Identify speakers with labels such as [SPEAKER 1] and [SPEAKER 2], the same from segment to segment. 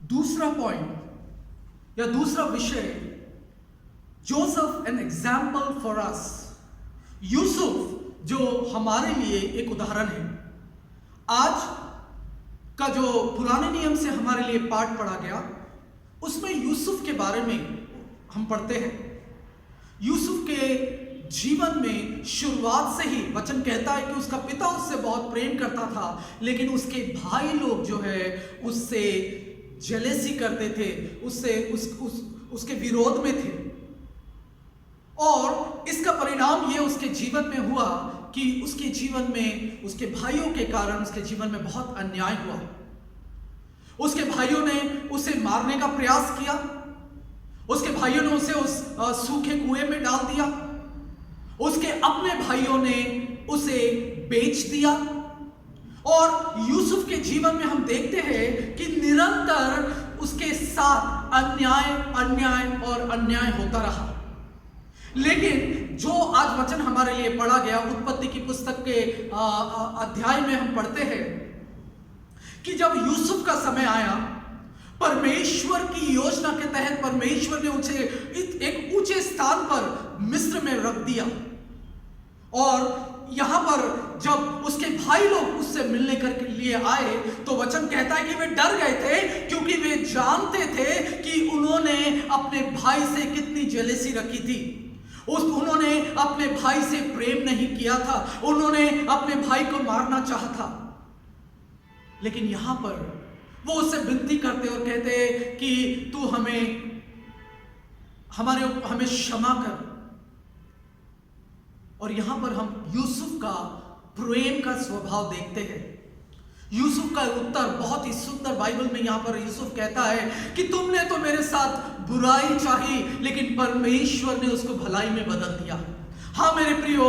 [SPEAKER 1] दूसरा पॉइंट या दूसरा विषय, Joseph an example for us. Yusuf जो हमारे लिए एक उदाहरण है। आज का जो पुराने नियम से हमारे लिए पाठ पढ़ा गया, उसमें यूसुफ के बारे में हम पढ़ते हैं। यूसुफ के जीवन में शुरुआत से ही वचन कहता है कि उसका पिता उससे बहुत प्रेम करता था, लेकिन उसके भाई लोग जो है उससे जेलेसी करते थे, उससे उसके विरोध में थे। और इसका परिणाम ये उसके जीवन में हुआ कि उसके जीवन में उसके भाइयों के कारण उसके जीवन में बहुत अन्याय हुआ। उसके भाइयों ने उसे मारने का प्रयास किया। उसके भाइयों ने उसे उस सूखे कुएं में डाल दिया। उसके अपने भाइयों ने उसे बेच दिया। और यूसुफ के जीवन में हम देखते हैं कि निरंतर उसके साथ अन्याय अन्याय और अन्याय होता रहा। लेकिन जो आज वचन हमारे लिए पढ़ा गया, उत्पत्ति की पुस्तक के अध्याय में हम पढ़ते हैं कि जब यूसुफ का समय आया, परमेश्वर की योजना के तहत परमेश्वर ने उसे एक ऊंचे स्थान पर मिस्र में रख दिया। और यहां पर जब उसके भाई लोग उससे मिलने के लिए आए तो वचन कहता है कि वे डर गए थे, क्योंकि वे जानते थे कि उन्होंने अपने भाई से कितनी जेलसी रखी थी। उन्होंने अपने भाई से प्रेम नहीं किया था, उन्होंने अपने भाई को मारना चाहा था। लेकिन यहां पर वो उससे विनती करते और कहते कि तू हमें क्षमा कर। और यहां पर हम यूसुफ का प्रेम का स्वभाव देखते हैं। यूसुफ का उत्तर बहुत ही सुंदर बाइबल में यहां पर यूसुफ कहता है कि तुमने तो मेरे साथ बुराई चाही, लेकिन परमेश्वर ने उसको भलाई में बदल दिया। हाँ मेरे प्रियो,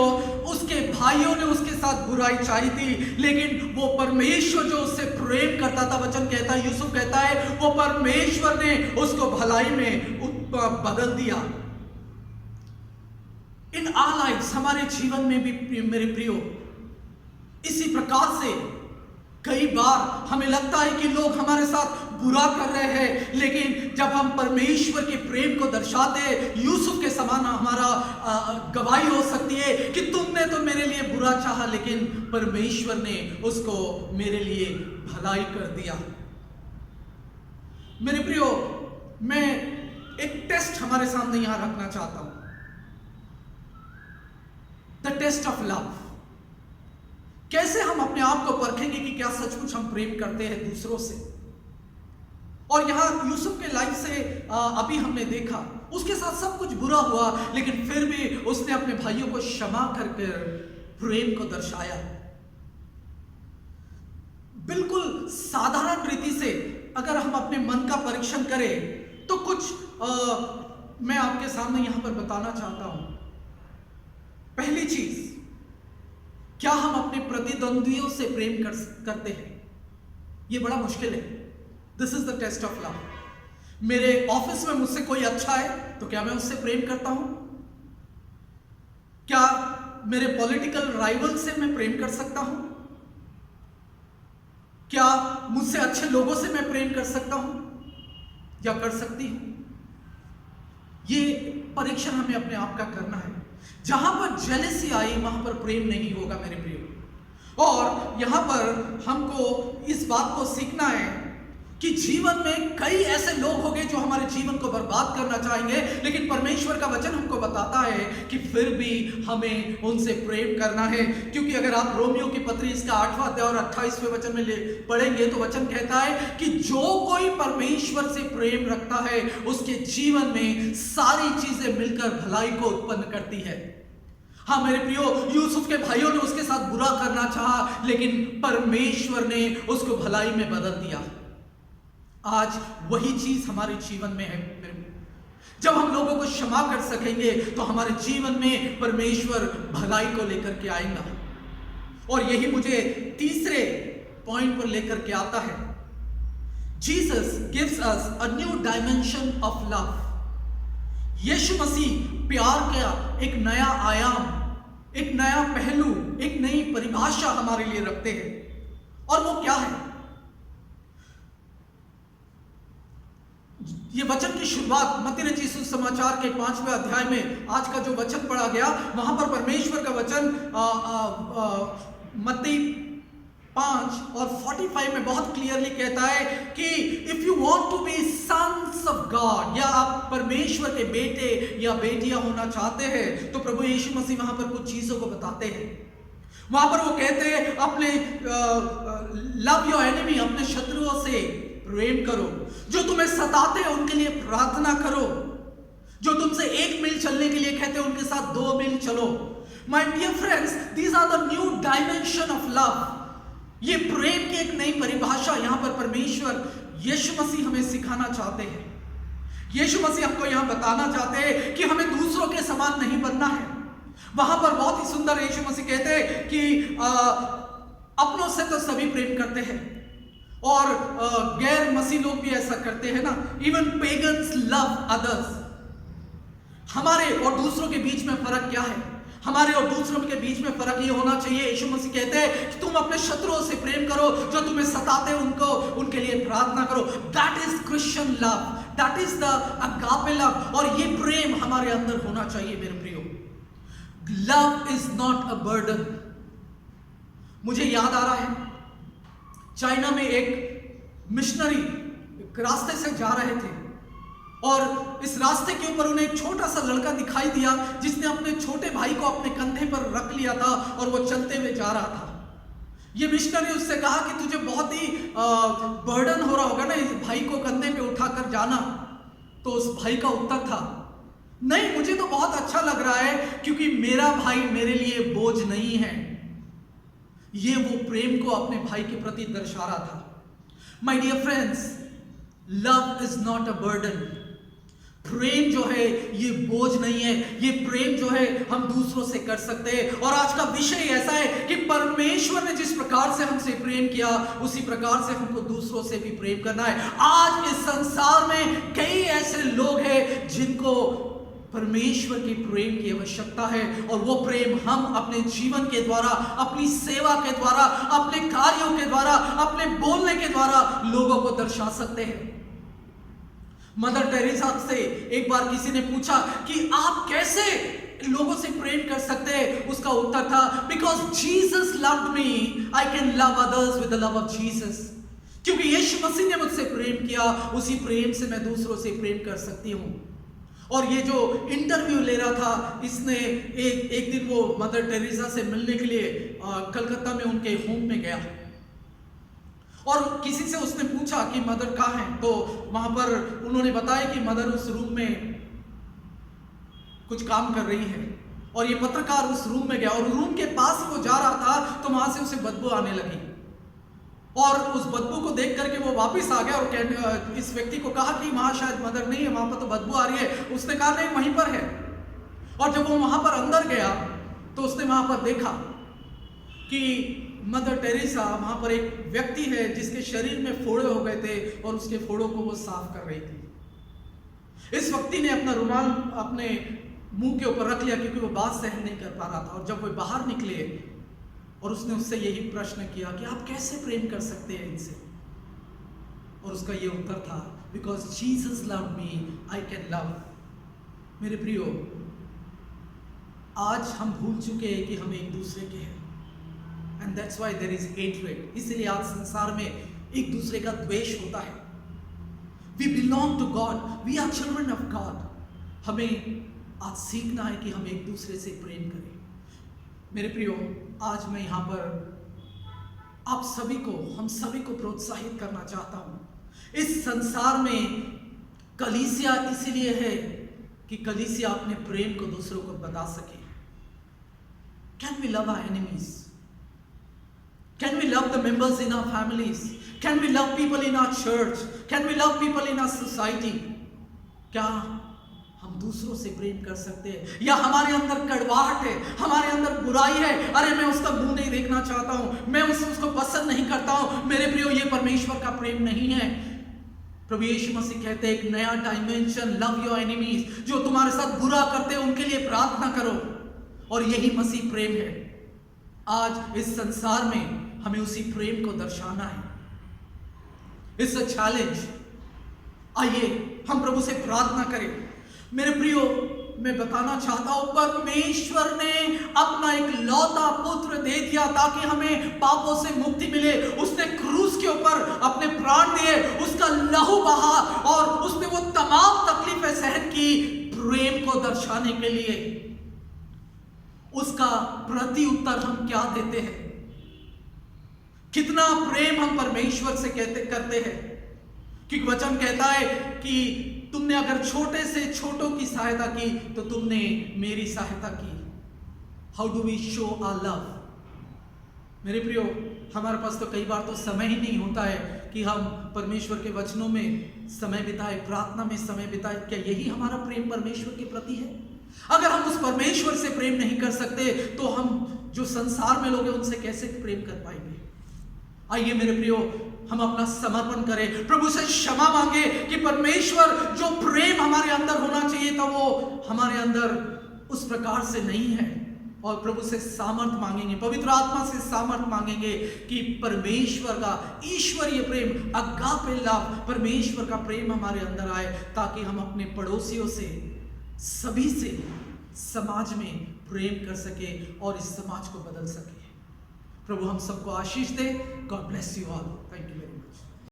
[SPEAKER 1] उसके भाइयों ने उसके साथ बुराई चाही थी, लेकिन वो परमेश्वर जो उससे प्रेम करता था, वचन कहता है, यूसुफ कहता है, वो परमेश्वर ने उसको भलाई में बदल दिया। इन आवर लाइव्स, हमारे जीवन में भी मेरे प्रियो इसी प्रकार से कई बार हमें लगता है कि लोग हमारे साथ बुरा कर रहे हैं, लेकिन जब हम परमेश्वर के प्रेम को दर्शाते हैं, यूसुफ के समान हमारा गवाही हो सकती है कि तुमने तो मेरे लिए बुरा चाहा, लेकिन परमेश्वर ने उसको मेरे लिए भलाई कर दिया। मेरे प्रियो, मैं एक टेस्ट हमारे सामने यहां रखना चाहता हूं, द टेस्ट ऑफ लव। कैसे हम अपने आप को परखेंगे कि क्या सचमुच हम प्रेम करते हैं दूसरों से। और यहां यूसुफ के लाइफ से अभी हमने देखा, उसके साथ सब कुछ बुरा हुआ, लेकिन फिर भी उसने अपने भाइयों को क्षमा करके प्रेम को दर्शाया। बिल्कुल साधारण रीति से अगर हम अपने मन का परीक्षण करें तो कुछ मैं आपके सामने यहां पर बताना चाहता हूं। पहली चीज, क्या हम अपने प्रतिद्वंदियों से प्रेम करते हैं? यह बड़ा मुश्किल है। This is the test of love. मेरे ऑफिस में मुझसे कोई अच्छा है तो क्या मैं उससे प्रेम करता हूं? क्या मेरे पॉलिटिकल राइवल से मैं प्रेम कर सकता हूं? क्या मुझसे अच्छे लोगों से मैं प्रेम कर सकता हूं या कर सकती हूं? यह परीक्षण हमें अपने आप का करना है। जहां पर जेलसी आई वहां पर प्रेम नहीं होगा मेरे प्रियो। और यहां पर हमको इस बात को सीखना है कि जीवन में कई ऐसे लोग होंगे जो हमारे जीवन को बर्बाद करना चाहेंगे, लेकिन परमेश्वर का वचन हमको बताता है कि फिर भी हमें उनसे प्रेम करना है। क्योंकि अगर आप रोमियो की पत्री इसका 8वां अध्याय और 28वें वचन में पढ़ेंगे तो वचन कहता है कि जो कोई परमेश्वर से प्रेम रखता है उसके जीवन में सारी चीजें मिलकर भलाई को उत्पन्न करती है। हाँ मेरे प्रियो, यूसुफ के भाइयों ने उसके साथ बुरा करना चाहा, लेकिन परमेश्वर ने उसको भलाई में बदल दिया। आज वही चीज हमारे जीवन में है। जब हम लोगों को क्षमा कर सकेंगे तो हमारे जीवन में परमेश्वर भलाई को लेकर के आएगा। और यही मुझे तीसरे पॉइंट पर लेकर के आता है। Jesus gives us a new dimension of love. यीशु मसीह प्यार का एक नया आयाम, एक नया पहलू, एक नई परिभाषा हमारे लिए रखते हैं। और वो क्या है? ये वचन की शुरुआत मत्ती रचित सुसमाचार के 5वें अध्याय में आज का जो वचन पढ़ा गया, वहां पर परमेश्वर का वचन मत्ती 5 और 45 में बहुत क्लियरली कहता है कि if you want to be sons of God, या आप परमेश्वर के बेटे या बेटियां होना चाहते हैं, तो प्रभु यीशु मसीह वहां पर कुछ चीजों को बताते हैं। वहां पर वो कहते हैं अपने लव योर एनिमी, अपने शत्रुओं से प्रेम करो, जो तुम्हें सताते हैं उनके लिए प्रार्थना करो, जो तुमसे 1 मील चलने के लिए कहते हैं उनके साथ 2 मील चलो। My dear friends, these are the new dimension of love. ये प्रेम की एक नई परिभाषा यहां पर परमेश्वर यीशु मसीह हमें सिखाना चाहते हैं। यीशु मसीह हमको यहां बताना चाहते हैं कि हमें दूसरों के समान नहीं बनना है। वहां पर बहुत ही सुंदर यीशु मसीह कहते हैं कि अपनों से तो सभी प्रेम करते हैं, और गैर मसीह लोग भी ऐसा करते हैं ना। Even pagans love others. हमारे और दूसरों के बीच में फर्क क्या है? हमारे और दूसरों के बीच में फर्क ये होना चाहिए, यीशु मसीह कहते हैं कि तुम अपने शत्रुओं से प्रेम करो, जो तुम्हें सताते हैं उनको उनके लिए प्रार्थना करो। That is Christian love, that is the agape love. और ये प्रेम हमारे अंदर होना चाहिए मेरे प्रियो। Love is not a burden. मुझे याद आ रहा है, चाइना में एक मिशनरी एक रास्ते से जा रहे थे, और इस रास्ते के ऊपर उन्हें एक छोटा सा लड़का दिखाई दिया जिसने अपने छोटे भाई को अपने कंधे पर रख लिया था और वो चलते हुए जा रहा था। ये मिशनरी उससे कहा कि तुझे बहुत ही बर्डन हो रहा होगा ना इस भाई को कंधे पे उठाकर जाना। तो उस भाई का उत्तर था, नहीं, मुझे तो बहुत अच्छा लग रहा है, क्योंकि मेरा भाई मेरे लिए बोझ नहीं है। ये वो प्रेम को अपने भाई के प्रति दर्शा रहा था। My dear friends, love is not a burden. प्रेम जो है ये बोझ नहीं है, ये प्रेम जो है हम दूसरों से कर सकते हैं। और आज का विषय ऐसा है कि परमेश्वर ने जिस प्रकार से हमसे प्रेम किया, उसी प्रकार से हमको दूसरों से भी प्रेम करना है। आज इस संसार में कई ऐसे लोग हैं जिनको परमेश्वर की प्रेम की आवश्यकता है, और वो प्रेम हम अपने जीवन के द्वारा, अपनी सेवा के द्वारा, अपने कार्यों के द्वारा, अपने बोलने के द्वारा लोगों को दर्शा सकते हैं। मदर टेरेसा से एक बार किसी ने पूछा कि आप कैसे लोगों से प्रेम कर सकते हैं? उसका उत्तर था, because Jesus loved me, I can love others with the love of Jesus. क्योंकि यीशु मसीह ने मुझसे प्रेम किया, उसी प्रेम से मैं दूसरों से प्रेम कर सकती हूं। और ये जो इंटरव्यू ले रहा था, इसने एक दिन वो मदर टेरेसा से मिलने के लिए कलकत्ता में उनके होम में गया, और किसी से उसने पूछा कि मदर कहाँ हैं? तो वहां पर उन्होंने बताया कि मदर उस रूम में कुछ काम कर रही है। और ये पत्रकार उस रूम में गया, और रूम के पास ही वो जा रहा था तो वहां से उसे बदबू आने लगी, और उस बदबू को देख करके वो वापस आ गया और इस व्यक्ति को कहा कि वहां शायद मदर नहीं है, वहां पर तो बदबू आ रही है। उसने कहा नहीं, वहीं पर है। और जब वो वहां पर अंदर गया तो उसने वहां पर देखा कि मदर टेरेसा, वहां पर एक व्यक्ति है जिसके शरीर में फोड़े हो गए थे, और उसके फोड़ों को वो साफ कर रही थी। इस व्यक्ति ने अपना रुमाल अपने मुंह के ऊपर रख लिया, क्योंकि वो बात सहन नहीं कर पा रहा था। और जब वो बाहर निकले और उसने उससे यही प्रश्न किया कि आप कैसे प्रेम कर सकते हैं इनसे? और उसका ये उत्तर था, because Jesus loved me, I can love. मेरे प्रियो, आज हम भूल चुके हैं कि हम एक दूसरे के हैं, and that's why there is hatred. इसलिए आज संसार में एक दूसरे का द्वेष होता है। We belong to God, we are children of God. हमें आज सीखना है कि हम एक दूसरे से प्रेम करें। मेरे प्रियो, आज मैं यहाँ पर आप सभी को, हम सभी को प्रोत्साहित करना चाहता हूँ। इस संसार में कलीसिया इसीलिए है कि कलीसिया अपने प्रेम को दूसरों को बता सके। Can we love our enemies? Can we love the members in our families? Can we love people in our church? Can we love people in our society? क्या हम दूसरों से प्रेम कर सकते हैं? या हमारे अंदर कड़वाहट है, हमारे अंदर बुराई है, अरे मैं उसका मुंह नहीं देखना चाहता हूं, मैं उसको पसंद नहीं करता हूं। मेरे प्रियो, ये परमेश्वर का प्रेम नहीं है। प्रभु यीशु मसीह कहते हैं एक नया डायमेंशन, लव योर एनिमीज। जो तुम्हारे साथ बुरा करते हैं उनके लिए प्रार्थना करो, और यही मसीह प्रेम है। आज इस संसार में हमें उसी प्रेम को दर्शाना है। It's a challenge. आइए हम प्रभु से प्रार्थना करें। मेरे प्रियो, मैं बताना चाहता हूं, परमेश्वर ने अपना एक लौता पुत्र दे दिया ताकि हमें पापों से मुक्ति मिले। उसने क्रूस के ऊपर अपने प्राण दिए, उसका लहू बहा और उसने वो तमाम तकलीफें सहन की प्रेम को दर्शाने के लिए। उसका प्रति उत्तर हम क्या देते हैं? कितना प्रेम हम परमेश्वर से करते हैं। क्योंकि वचन कहता है कि तुमने अगर छोटे से छोटों की सहायता की तो तुमने मेरी सहायता की। How do we show our love? मेरे प्रियो, हमारे पास तो कई बार तो समय ही नहीं होता है कि हम परमेश्वर के वचनों में समय बिताए, प्रार्थना में समय बिताए। क्या यही हमारा प्रेम परमेश्वर के प्रति है? अगर हम उस परमेश्वर से प्रेम नहीं कर सकते तो हम जो संसार में लोग हैं उनसे कैसे प्रेम कर पाएंगे? आइए मेरे प्रियो, हम अपना समर्पण करें, प्रभु से क्षमा मांगे कि परमेश्वर जो प्रेम हमारे अंदर होना चाहिए था वो हमारे अंदर उस प्रकार से नहीं है। और प्रभु से सामर्थ मांगेंगे, पवित्र आत्मा से सामर्थ मांगेंगे कि परमेश्वर का ईश्वरीय प्रेम, अगापे लव, परमेश्वर का प्रेम हमारे अंदर आए ताकि हम अपने पड़ोसियों से, सभी से, समाज में प्रेम कर सके और इस समाज को बदल सके। प्रभु हम सबको आशीष दे। God bless you all. Thank you very much.